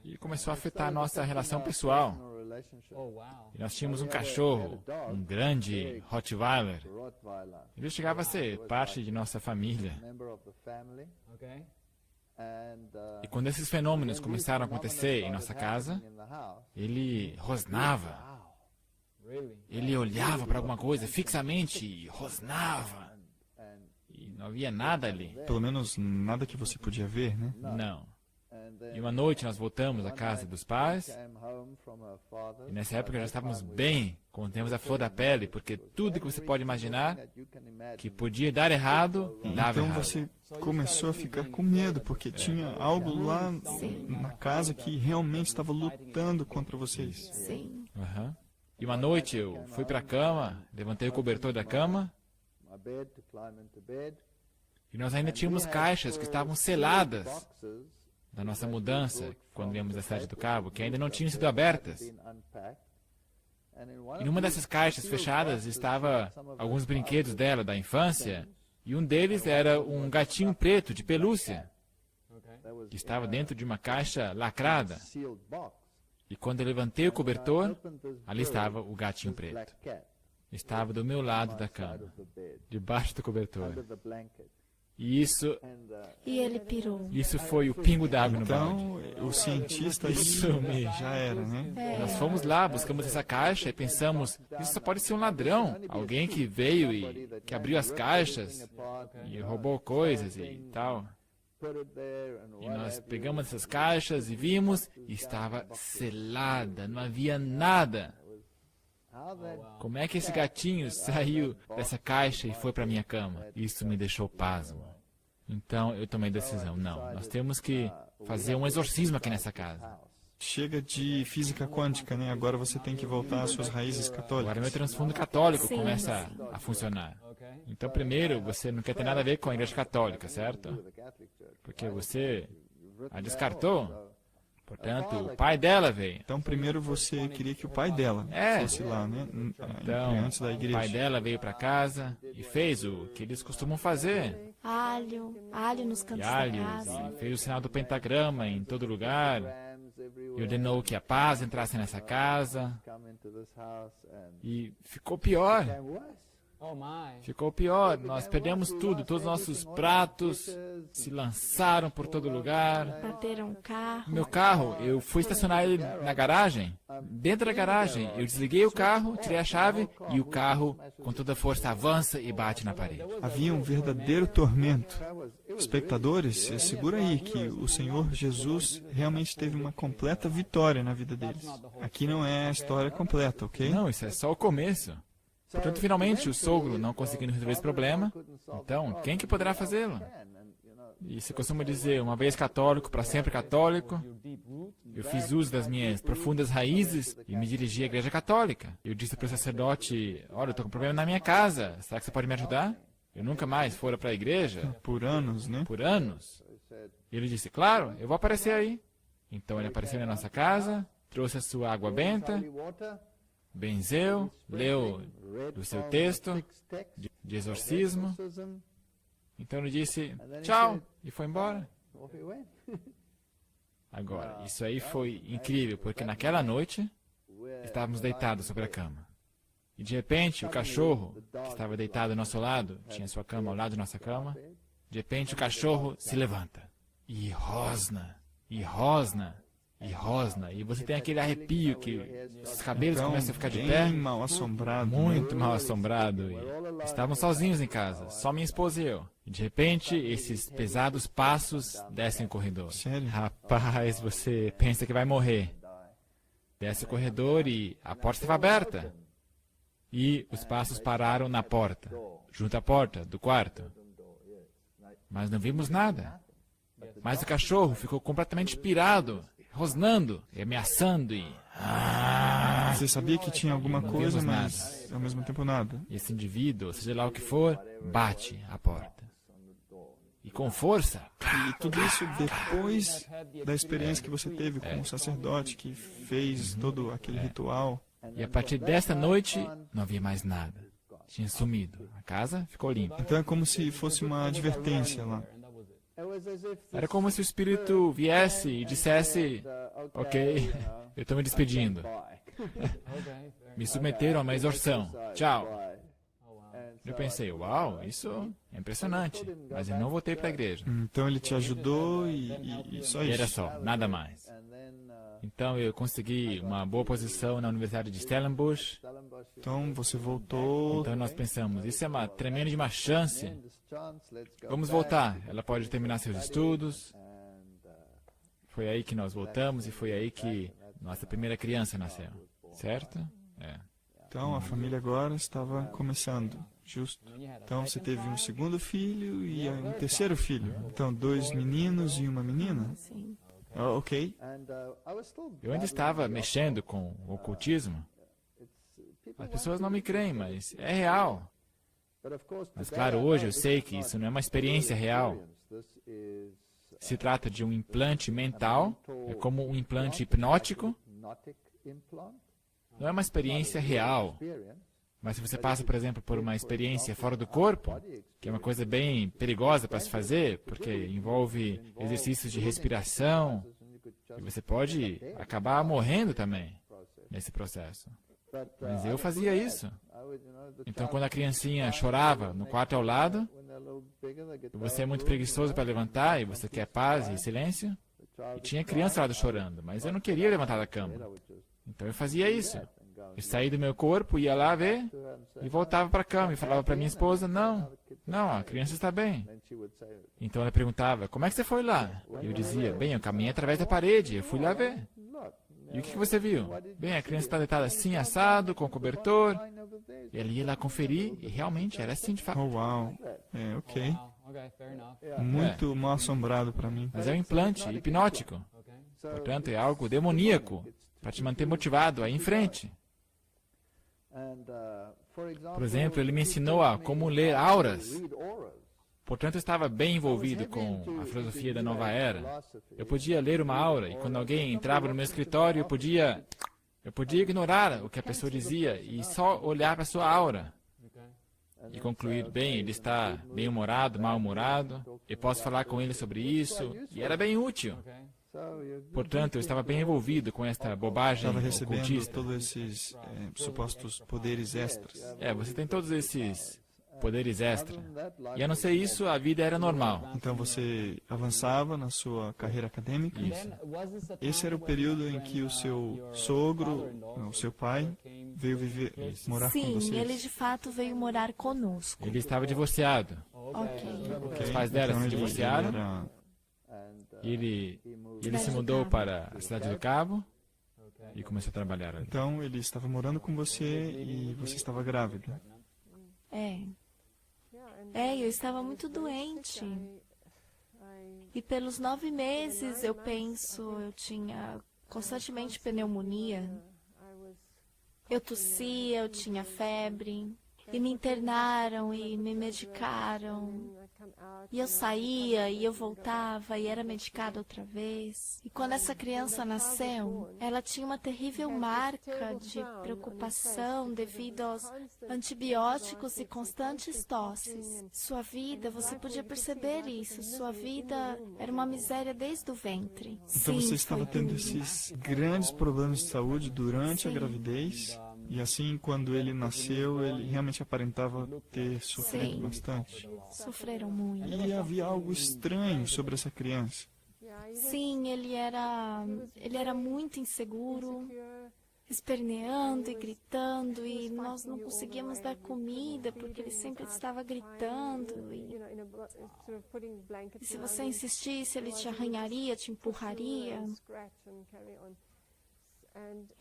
E começou a afetar a nossa relação pessoal. Oh, wow. E nós tínhamos um cachorro, um grande Rottweiler. Ele chegava a ser parte de nossa família. Okay. E quando esses fenômenos começaram a acontecer em nossa casa, ele rosnava. Really? Ele olhava para alguma coisa fixamente e rosnava. E não havia nada ali. Pelo menos nada que você podia ver, né? Não. E uma noite nós voltamos à casa dos pais. E nessa época já estávamos bem, como temos a flor da pele, porque tudo que você pode imaginar que podia dar errado, dava Então errado. você começou a ficar com medo, porque tinha algo lá na casa que realmente estava lutando contra vocês. Sim. Aham. E uma noite eu fui para a cama, levantei o cobertor da cama, e nós ainda tínhamos caixas que estavam seladas da nossa mudança, quando viemos da cidade do Cabo, que ainda não tinham sido abertas. E numa dessas caixas fechadas estava alguns brinquedos dela da infância, e um deles era um gatinho preto de pelúcia, que estava dentro de uma caixa lacrada. E quando eu levantei o cobertor, ali estava o gatinho preto. Estava do meu lado da cama, debaixo do cobertor. E E ele pirou. isso foi o pingo d'água no balde. Então, o cientista aí Isso mesmo. já era, né? Nós fomos lá, buscamos essa caixa e pensamos, isso só pode ser um ladrão. Alguém que veio e que abriu as caixas e roubou coisas e tal. E nós pegamos essas caixas e vimos, e estava selada, não havia nada. Como é que esse gatinho saiu dessa caixa e foi para minha cama? Isso me deixou pasmo. Então eu tomei a decisão, não, nós temos que fazer um exorcismo aqui nessa casa. Chega de física quântica, né? Agora você tem que voltar às suas raízes Agora católicas. meu transfundo católico Sim. começa a funcionar. Okay. Então primeiro, você não quer ter nada a ver com a igreja católica, certo? Porque você a descartou. Portanto, o pai dela veio. Então, primeiro você queria que o pai dela fosse lá, né? Então, Antes da o igreja. pai dela veio para casa e fez o que eles costumam fazer. Alho nos E cantos da alhos, casa. e fez o sinal do pentagrama em todo lugar. E ordenou que a paz entrasse nessa casa. E ficou pior. Oh, my. Ficou pior. Nós perdemos tudo. Todos os nossos pratos se lançaram por todo lugar. Bateram o carro. Meu carro, eu fui estacionar ele na garagem. Dentro da garagem, eu desliguei o carro, tirei a chave e o carro, com toda força, avança e bate na parede. Havia um verdadeiro tormento. Espectadores, segura aí que o Senhor Jesus realmente teve uma completa vitória na vida deles. Aqui não é a história completa, ok? Não, isso é só o começo. Portanto, finalmente, o sogro não conseguindo resolver esse problema, então, quem que poderá fazê-lo? E se costuma dizer, uma vez católico, para sempre católico. Eu fiz uso das minhas profundas raízes e me dirigi à igreja católica. Eu disse para o sacerdote, olha, eu estou com um problema na minha casa, será que você pode me ajudar? eu nunca mais fora para a igreja Por anos, né? por anos? E ele disse, claro, eu vou aparecer aí. Então ele apareceu na nossa casa, trouxe a sua água benta, benzeu, leu o seu texto de exorcismo. Então ele disse, tchau, e foi embora. Agora, isso aí foi incrível, porque naquela noite estávamos deitados sobre a cama. E de repente, o cachorro, que estava deitado ao nosso lado, tinha sua cama ao lado da nossa cama, de repente o cachorro se levanta. E rosna, e rosna, e rosna. E você tem aquele arrepio que os cabelos Então, começam a ficar de pé. bem mal assombrado. né? Muito mal assombrado. E estávamos sozinhos em casa, só minha esposa e eu. E de repente, esses pesados passos descem o corredor. Sério? Rapaz, você pensa que vai morrer. Desce o corredor e a porta estava aberta. E os passos pararam na porta, junto à porta do quarto. Mas não vimos nada. Mas o cachorro ficou completamente pirado, rosnando, e ameaçando e... Você sabia que tinha alguma Não coisa, vimos mas ao mesmo tempo nada. E esse indivíduo, seja lá o que for, bate a porta. E com força. E tudo isso depois da experiência que você teve com o sacerdote que fez todo aquele ritual. E a partir desta noite, não havia mais nada. Tinha sumido. A casa ficou limpa. Então é como se fosse uma advertência lá. Era como se o espírito viesse e dissesse, ok, eu estou me despedindo. Me submeteram a uma exorção. Tchau. Eu pensei, uau, isso é impressionante. Mas eu não voltei para a igreja. Então ele te ajudou e só E era isso. só, nada mais. Então eu consegui uma boa posição na Universidade de Stellenbosch. Então você voltou. Então nós pensamos, isso é uma tremenda de uma chance. Vamos voltar. Ela pode terminar seus estudos. Foi aí que nós voltamos e foi aí que nossa primeira criança nasceu. Certo? É. Então a família agora estava começando. Justo. Então você teve um segundo filho e um terceiro filho. Então 2 meninos e uma menina. Sim. Ok. Eu ainda estava mexendo com o ocultismo. As pessoas não me creem, mas é real. Mas claro, hoje eu sei que isso não é uma experiência real. Se trata de um implante mental, é como um implante hipnótico. Não é uma experiência real. Mas se você passa, por exemplo, por uma experiência fora do corpo, que é uma coisa bem perigosa para se fazer, porque envolve exercícios de respiração, e você pode acabar morrendo também nesse processo. Mas eu fazia isso. Então, quando a criancinha chorava no quarto ao lado, e você é muito preguiçoso para levantar, e você quer paz e silêncio, e tinha criança lá chorando, mas eu não queria levantar da cama. Então eu fazia isso. Eu saía do meu corpo, ia lá ver, e voltava para a cama e falava para minha esposa, não, a criança está bem. Então ela perguntava, como é que você foi lá? E eu dizia, bem, eu caminhei através da parede, eu fui lá ver. E o que você viu? Bem, a criança está deitada assim, assado, com cobertor. E ela ia lá conferir, e realmente era assim de fato. Oh, uau. É, ok. Muito mal assombrado para mim. Mas é um implante hipnótico. Portanto, é algo demoníaco, para te manter motivado a ir em frente. Por exemplo, ele me ensinou a como ler auras. Portanto, eu estava bem envolvido com a filosofia da nova era. Eu podia ler uma aura e quando alguém entrava no meu escritório, eu podia ignorar o que a pessoa dizia e só olhar para a sua aura. E concluir, bem, ele está bem-humorado, mal-humorado, eu posso falar com ele sobre isso, e era bem útil. Portanto, eu estava bem envolvido com esta bobagem Estava recebendo ocultista. todos esses supostos poderes extras. Você tem todos esses poderes extra. E a não ser isso, a vida era normal. Então você avançava na sua carreira acadêmica. Isso. Esse era o período em que o seu sogro, o seu pai, veio morar com Sim, vocês. ele de fato veio morar conosco. Ele estava divorciado. Ok. Os pais dela Então se ele divorciaram. era- E ele Cidade se do mudou Cabo. para a Cidade do Cabo e começou a trabalhar ali. Então ele estava morando com você e você estava grávida. Eu estava muito doente. E pelos 9 meses, eu penso, eu tinha constantemente pneumonia. Eu tossia, eu tinha febre. E me internaram e me medicaram. E eu saía e eu voltava e era medicada outra vez. E quando essa criança nasceu, ela tinha uma terrível marca de preocupação devido aos antibióticos e constantes tosses. Sua vida, você podia perceber isso, sua vida era uma miséria desde o ventre. Então Sim, você estava foi tendo duro. esses grandes problemas de saúde durante a Sim. gravidez. E assim, quando ele nasceu, ele realmente aparentava ter sofrido Sim. bastante. Sofreram muito. E havia algo estranho sobre essa criança. Sim, ele era muito inseguro, esperneando e gritando, e nós não conseguíamos dar comida porque ele sempre estava gritando. E se você insistisse, ele te arranharia, te empurraria.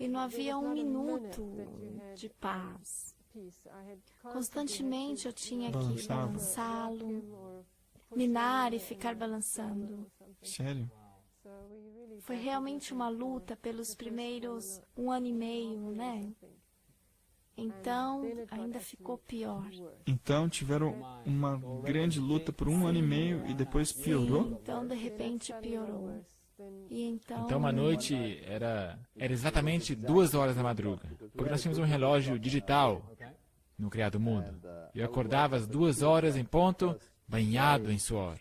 E não havia um minuto de paz. Constantemente eu tinha que Balançava. balançá-lo, minar e ficar balançando. Sério? Foi realmente uma luta pelos primeiros 1 ano e meio, né? Então, ainda ficou pior. Então tiveram uma grande luta por 1 ano e meio e depois Sim, piorou? então de repente piorou. E Então uma noite era exatamente 2 horas da madruga, porque nós tínhamos um relógio digital no criado mudo. Eu acordava às 2 horas em ponto, banhado em suor.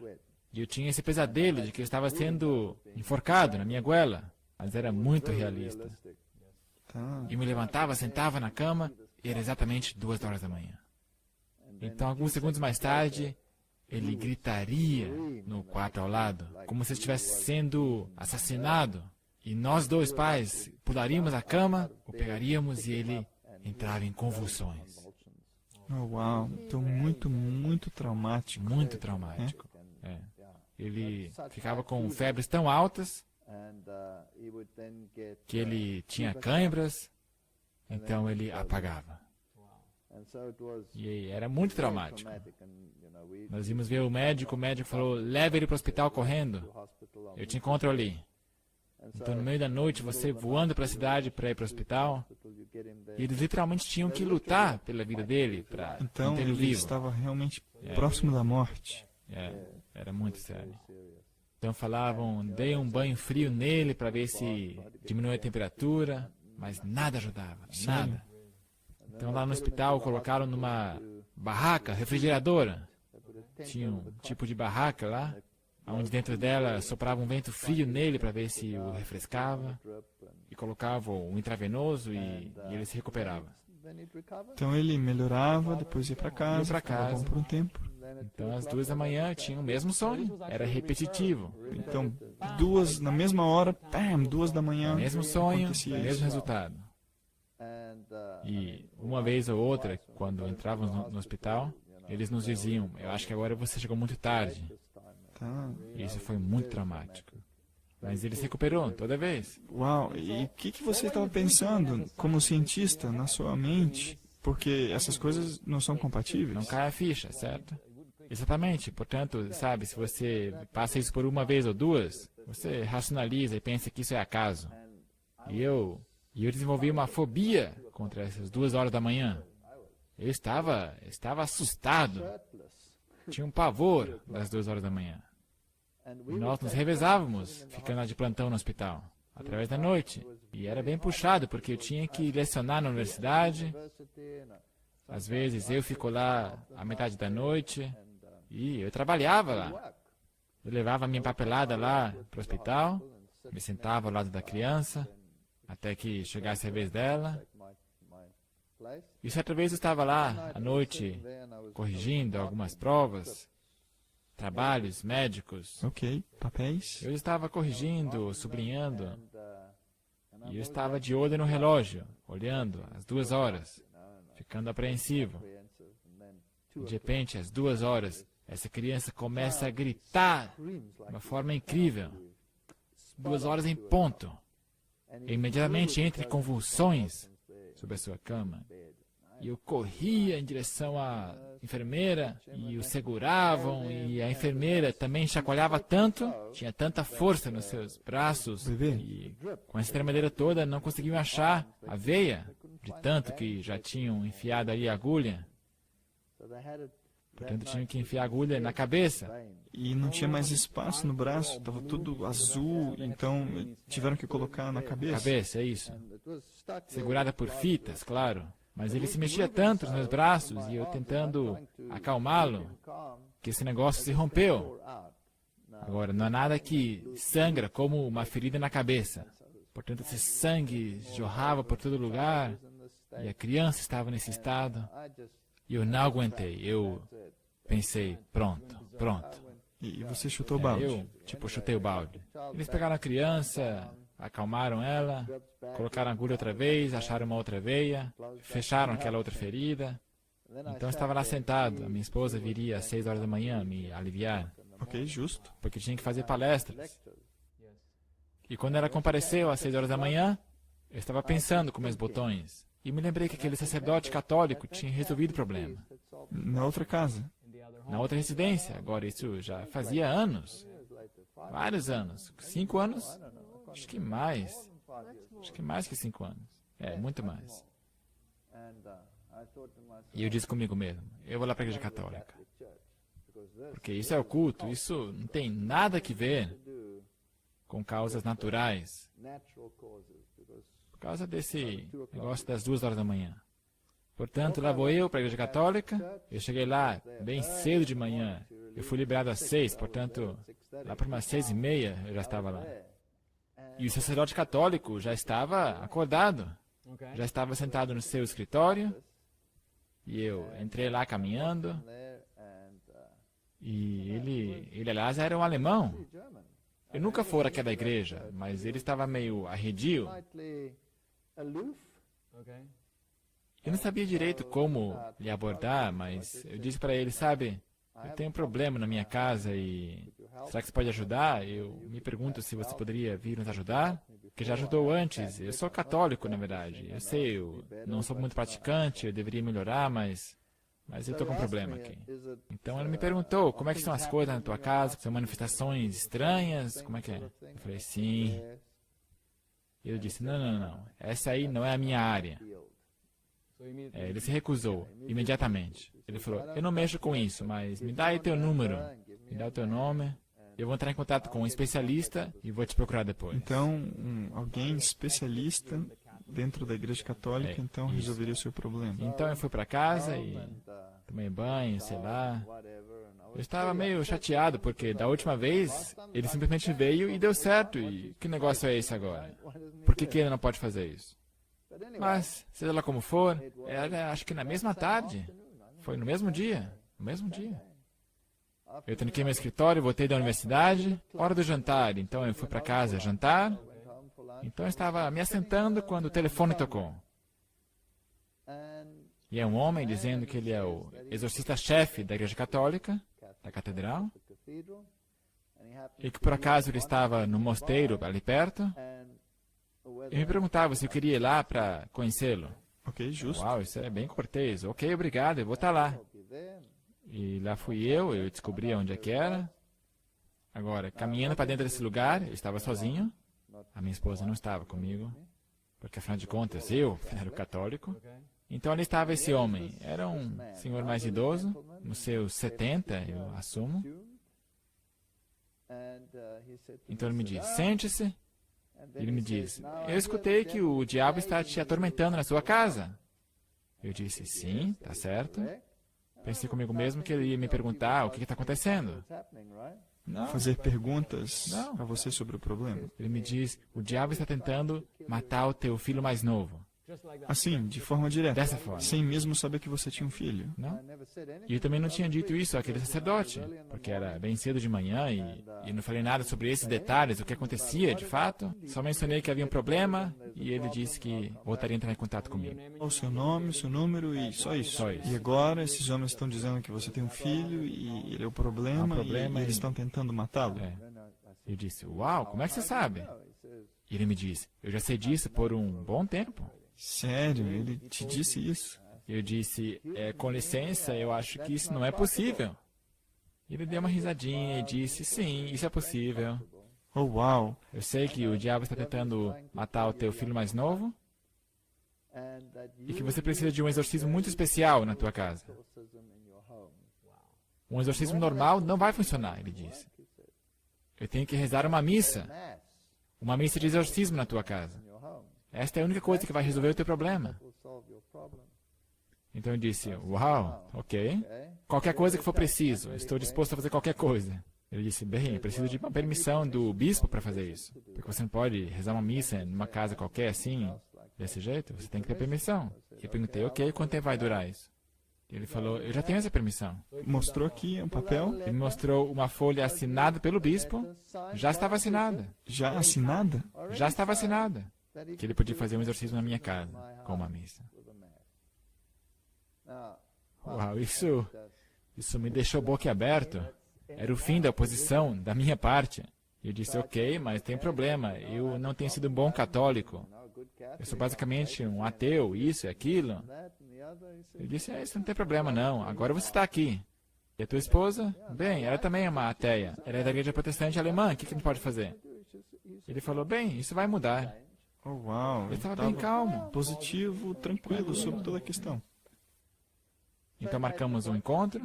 E eu tinha esse pesadelo de que eu estava sendo enforcado na minha goela, mas era muito realista. Tá. Eu me levantava, sentava na cama e era exatamente 2 horas da manhã. Então, alguns segundos mais tarde, ele gritaria no quarto ao lado, como se estivesse sendo assassinado. E nós dois pais pularíamos a cama, o pegaríamos e ele entrava em convulsões. Oh, uau, então muito traumático. Muito traumático. É. Ele ficava com febres tão altas que ele tinha cãibras, então ele apagava. E era muito traumático. Nós íamos ver o médico falou, leve ele para o hospital correndo, eu te encontro ali. Então, no meio da noite, você voando para a cidade para ir para o hospital, e eles literalmente tinham que lutar pela vida dele, para Então manter ele ele vivo. estava realmente próximo da morte. Era muito sério. Então falavam, dei um banho frio nele para ver se diminui a temperatura, mas nada ajudava, nada. Então lá no hospital colocaram numa barraca refrigeradora. Tinha um tipo de barraca lá, onde dentro dela soprava um vento frio nele para ver se o refrescava. E colocavam um intravenoso e ele se recuperava. Então ele melhorava, depois ia para casa, Ia pra ficava casa. bom por um tempo. Então às 2 da manhã eu tinha o mesmo sonho, era repetitivo. Então, na mesma hora, 2 da manhã, Mesmo sonho, acontecia mesmo isso. resultado. E uma vez ou outra, quando entrávamos no hospital, eles nos diziam, eu acho que agora você chegou muito tarde. Tá. E isso foi muito traumático. Mas ele se recuperou toda vez. Uau, e o que você estava pensando como cientista na sua mente? Porque essas coisas não são compatíveis. Não cai a ficha, certo? Exatamente. Portanto, sabe, se você passa isso por uma vez ou duas, você racionaliza e pensa que isso é acaso. E eu desenvolvi uma fobia contra essas 2 horas da manhã. Eu estava assustado. Tinha um pavor das 2 horas da manhã. E nós nos revezávamos, ficando lá de plantão no hospital, através da noite. E era bem puxado, porque eu tinha que lecionar na universidade. Às vezes eu fico lá a metade da noite. E eu trabalhava lá. Eu levava a minha papelada lá para o hospital, me sentava ao lado da criança, até que chegasse a vez dela. E certa vez eu estava lá à noite, corrigindo algumas provas, trabalhos médicos. Ok, papéis. Eu estava corrigindo, sublinhando, e eu estava de olho no relógio, olhando às 2 horas, ficando apreensivo. De repente, às 2 horas, essa criança começa a gritar de uma forma incrível. 2 horas em ponto. E imediatamente entre convulsões sobre a sua cama. E eu corria em direção à enfermeira e o seguravam, e a enfermeira também chacoalhava tanto, tinha tanta força nos seus braços, Bebê. e com essa tremedeira toda não conseguiam achar a veia, de tanto que já tinham enfiado ali a agulha. Portanto, tinham que enfiar a agulha na cabeça. E não tinha mais espaço no braço, estava tudo azul, então tiveram que colocar na cabeça. Cabeça, é isso. Segurada por fitas, claro. Mas ele se mexia tanto nos meus braços e eu tentando acalmá-lo, que esse negócio se rompeu. Agora, não há nada que sangra como uma ferida na cabeça. Portanto, esse sangue jorrava por todo lugar e a criança estava nesse estado. E eu não aguentei. Eu pensei, pronto. E você chutou o balde. Eu, chutei o balde. Eles pegaram a criança, acalmaram ela, colocaram a agulha outra vez, acharam uma outra veia, fecharam aquela outra ferida. Então eu estava lá sentado. A minha esposa viria às 6 horas da manhã me aliviar. Ok, justo. Porque tinha que fazer palestras. E quando ela compareceu às 6 horas da manhã, eu estava pensando com meus botões. E me lembrei que aquele sacerdote católico tinha resolvido o problema. Na outra casa. Na outra residência. Agora, isso já fazia anos. Vários anos. 5 anos? Acho que mais. Acho que mais que 5 anos. É, muito mais. E eu disse comigo mesmo, eu vou lá para a igreja católica. Porque isso é o culto, isso não tem nada que ver com causas naturais. Por causa desse negócio das 2 horas da manhã. Portanto, lá vou eu para a igreja católica. Eu cheguei lá bem cedo de manhã. Eu fui liberado às 6, portanto, lá para umas 6:30 eu já estava lá. E o sacerdote católico já estava acordado. Já estava sentado no seu escritório. E eu entrei lá caminhando. E ele aliás, era um alemão. Eu nunca fora àquela igreja, mas ele estava meio arredio. Eu não sabia direito como lhe abordar, mas eu disse para ele, sabe, eu tenho um problema na minha casa e será que você pode ajudar? Eu me pergunto se você poderia vir nos ajudar, que já ajudou antes. Eu sou católico, na verdade. Eu sei, eu não sou muito praticante, eu deveria melhorar, mas eu estou com um problema aqui. Então ele me perguntou, como é que são as coisas na tua casa? São manifestações estranhas? Como é que é? Eu falei, sim. E ele disse, não, essa aí não é a minha área. Ele se recusou, imediatamente. Ele falou, eu não mexo com isso, mas me dá aí teu número, me dá o teu nome. Eu vou entrar em contato com um especialista e vou te procurar depois. Então, alguém especialista dentro da igreja católica, então isso. resolveria o seu problema. Então eu fui para casa e tomei banho, sei lá. Eu estava meio chateado, porque da última vez ele simplesmente veio e deu certo. E que negócio é esse agora? Por que ele não pode fazer isso? Mas, seja lá como for, era acho que na mesma tarde. Foi no mesmo dia. No mesmo dia. Eu tranquei meu escritório, voltei da universidade, hora do jantar. Então eu fui para casa jantar. Então eu estava me assentando quando o telefone tocou. E é um homem dizendo que ele é o exorcista-chefe da igreja católica, da catedral, e que por acaso ele estava no mosteiro ali perto. E me perguntava se eu queria ir lá para conhecê-lo. Ok, justo. Uau, isso é bem cortês. Ok, obrigado, eu vou estar lá. E lá fui eu descobri onde é que era. Agora, caminhando para dentro desse lugar, eu estava sozinho. A minha esposa não estava comigo, porque afinal de contas eu era o católico. Então ali estava esse homem. Era um senhor mais idoso, nos seus 70, eu assumo. Então ele me disse, sente-se. Ele me disse, eu escutei que o diabo está te atormentando na sua casa. Eu disse, sim, tá certo. Pensei comigo mesmo que ele ia me perguntar o que está acontecendo. Não. Fazer perguntas a você sobre o problema. Ele me diz, o diabo está tentando matar o teu filho mais novo. Assim, de forma direta. Dessa forma. Sem mesmo saber que você tinha um filho. Não? E eu também não tinha dito isso àquele sacerdote, porque era bem cedo de manhã e não falei nada sobre esses detalhes, o que acontecia de fato. Só mencionei que havia um problema e ele disse que voltaria a entrar em contato comigo. O seu nome, o seu número e só isso. Só isso. E agora esses homens estão dizendo que você tem um filho e ele é o problema, e eles estão tentando matá-lo. É. Eu disse, uau, como é que você sabe? E ele me disse, eu já sei disso por um bom tempo. Sério? Ele te disse isso? Eu disse, com licença, eu acho que isso não é possível. Ele deu uma risadinha e disse, sim, isso é possível. Oh, uau! Eu sei que o diabo está tentando matar o teu filho mais novo e que você precisa de um exorcismo muito especial na tua casa. Um exorcismo normal não vai funcionar, ele disse. Eu tenho que rezar uma missa de exorcismo na tua casa. Esta é a única coisa que vai resolver o teu problema. Então eu disse, uau, ok. Qualquer coisa que for preciso, estou disposto a fazer qualquer coisa. Ele disse, bem, eu preciso de uma permissão do bispo para fazer isso. Porque você não pode rezar uma missa numa casa qualquer assim, desse jeito. Você tem que ter permissão. Eu perguntei, ok, quanto tempo vai durar isso? Ele falou, eu já tenho essa permissão. Mostrou aqui um papel. Ele me mostrou uma folha assinada pelo bispo. Já estava assinada. Já assinada? Já estava assinada. Que ele podia fazer um exorcismo na minha casa, com uma missa. Uau, isso me deixou boquiaberto. Era o fim da oposição da minha parte. E eu disse, ok, mas tem problema. Eu não tenho sido um bom católico. Eu sou basicamente um ateu, isso e aquilo. Ele disse, isso não tem problema não. Agora você está aqui. E a tua esposa? Bem, ela também é uma ateia. Ela é da igreja protestante alemã. O que a gente pode fazer? Ele falou, bem, isso vai mudar. Oh, uau. Ele estava bem calmo. Positivo, tranquilo sobre toda a questão. Então marcamos um encontro.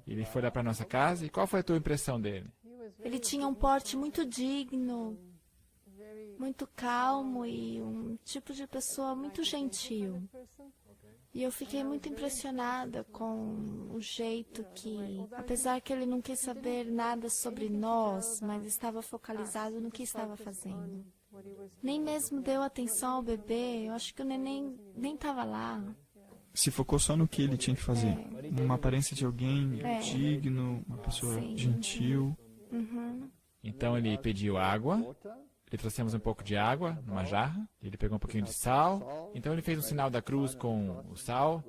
Ele foi lá para nossa casa. E qual foi a tua impressão dele? Ele tinha um porte muito digno, muito calmo e um tipo de pessoa muito gentil. E eu fiquei muito impressionada com o jeito que, apesar que ele não quis saber nada sobre nós, mas estava focalizado no que estava fazendo. Nem mesmo deu atenção ao bebê, eu acho que o neném nem estava lá. Se focou só no que ele tinha que fazer. Uma aparência de alguém digno, uma pessoa gentil. Uhum. Então ele pediu água. Ele trouxemos um pouco de água numa jarra. Ele pegou um pouquinho de sal. Então ele fez um sinal da cruz com o sal.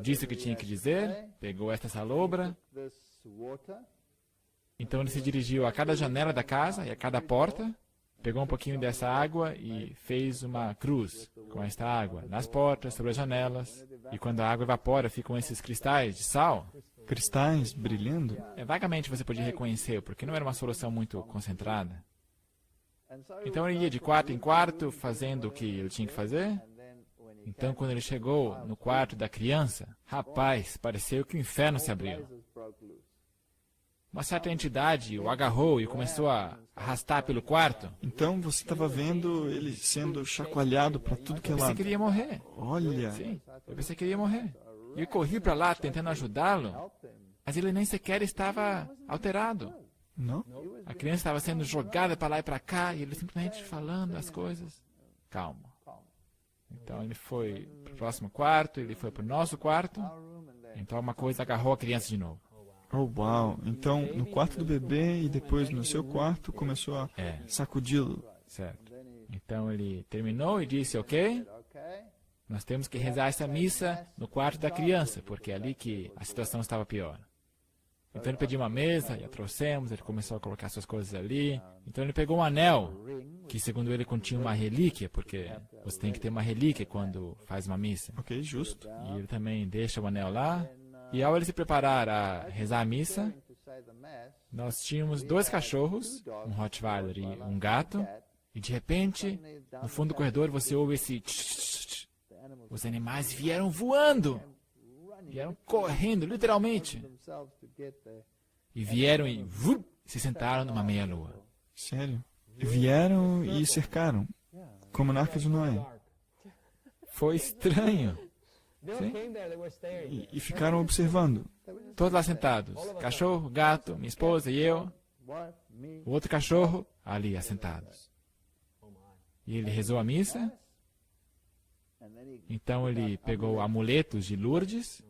Disse o que tinha que dizer. Pegou esta salobra. Então ele se dirigiu a cada janela da casa e a cada porta. Pegou um pouquinho dessa água e fez uma cruz com esta água nas portas, sobre as janelas. E quando a água evapora, ficam esses cristais de sal. Cristais brilhando? Vagamente você podia reconhecer, porque não era uma solução muito concentrada. Então ele ia de quarto em quarto, fazendo o que ele tinha que fazer. Então quando ele chegou no quarto da criança, rapaz, pareceu que o inferno se abriu. Uma certa entidade o agarrou e começou a arrastar pelo quarto. Então você estava vendo ele sendo chacoalhado para tudo que é Eu pensei lado. que ele ia morrer. Olha, Sim, eu pensei que ele ia morrer. E eu corri para lá tentando ajudá-lo, mas ele nem sequer estava alterado. não? A criança estava sendo jogada para lá e para cá e ele simplesmente falando as coisas. Calma. Então ele foi para o próximo quarto, ele foi para o nosso quarto. Então uma coisa agarrou a criança de novo. Oh, uau. Então, no quarto do bebê e depois no seu quarto, começou a sacudi-lo. Certo. Então ele terminou e disse, ok, nós temos que rezar essa missa no quarto da criança, porque é ali que a situação estava pior. Então ele pediu uma mesa e a trouxemos, ele começou a colocar suas coisas ali. Então ele pegou um anel, que segundo ele continha uma relíquia, porque você tem que ter uma relíquia quando faz uma missa. Ok, justo. E ele também deixa o anel lá. E ao ele se preparar a rezar a missa, nós tínhamos 2 cachorros, um Rottweiler e um gato. E de repente, no fundo do corredor, você ouve esse tch. Os animais vieram voando. Vieram correndo, literalmente. E vieram e se sentaram numa meia-lua. Sério? Vieram e cercaram, como na Arca de Noé. Foi estranho. Sim. E ficaram observando. Todos lá sentados. Cachorro, gato, minha esposa e eu. O outro cachorro, ali assentados. E ele rezou a missa. Então ele pegou amuletos de Lourdes.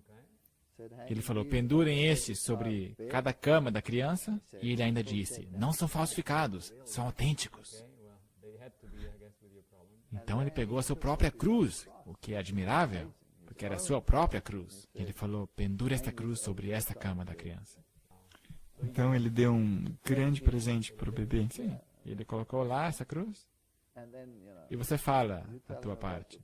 Ele falou, pendurem estes sobre cada cama da criança. E ele ainda disse, não são falsificados, são autênticos. Então ele pegou a sua própria cruz, o que é admirável, porque era a sua própria cruz. E ele falou, pendure esta cruz sobre esta cama da criança. Então ele deu um grande presente para o bebê. Sim, ele colocou lá essa cruz. E você fala a tua parte.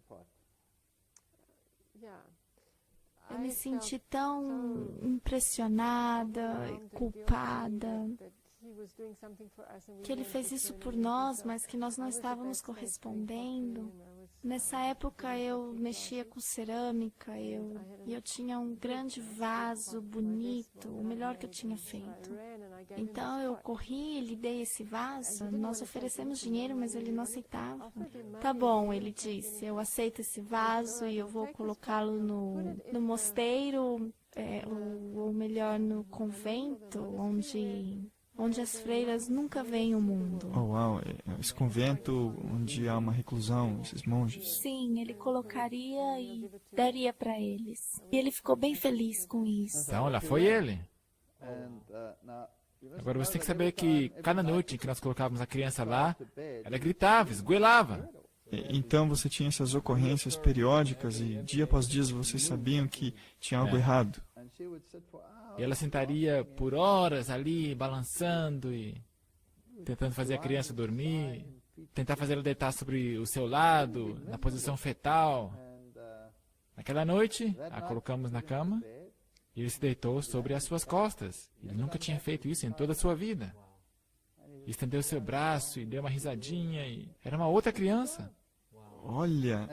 Eu me senti tão impressionada e culpada que ele fez isso por nós, mas que nós não estávamos correspondendo. Nessa época eu mexia com cerâmica, e eu tinha um grande vaso bonito, o melhor que eu tinha feito. Então eu corri e lhe dei esse vaso. Nós oferecemos dinheiro, mas ele não aceitava. Tá bom, ele disse, eu aceito esse vaso e eu vou colocá-lo no mosteiro, ou melhor, no convento, onde as freiras nunca veem o mundo. Oh, uau, esse convento onde há uma reclusão, esses monges. Sim, ele colocaria e daria para eles. E ele ficou bem feliz com isso. Então, lá foi ele. Agora você tem que saber que cada noite em que nós colocávamos a criança lá, ela gritava, esgoelava. Então você tinha essas ocorrências periódicas e dia após dia vocês sabiam que tinha algo errado. E ela sentaria por horas ali, balançando e tentando fazer a criança dormir, tentar fazer ela deitar sobre o seu lado, na posição fetal. Naquela noite, a colocamos na cama e ele se deitou sobre as suas costas. Ele nunca tinha feito isso em toda a sua vida. E estendeu seu braço e deu uma risadinha e era uma outra criança. Olha,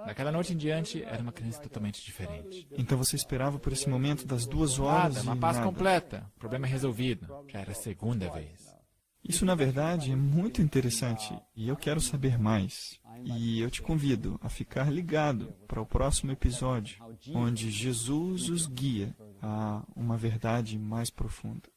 Daquela noite em diante, era uma criança totalmente diferente. então você esperava por esse momento das 2 horas Nada, e uma paz nada. completa. Problema resolvido. Já era a segunda vez. Isso, na verdade, é muito interessante e eu quero saber mais. E eu te convido a ficar ligado para o próximo episódio, onde Jesus os guia a uma verdade mais profunda.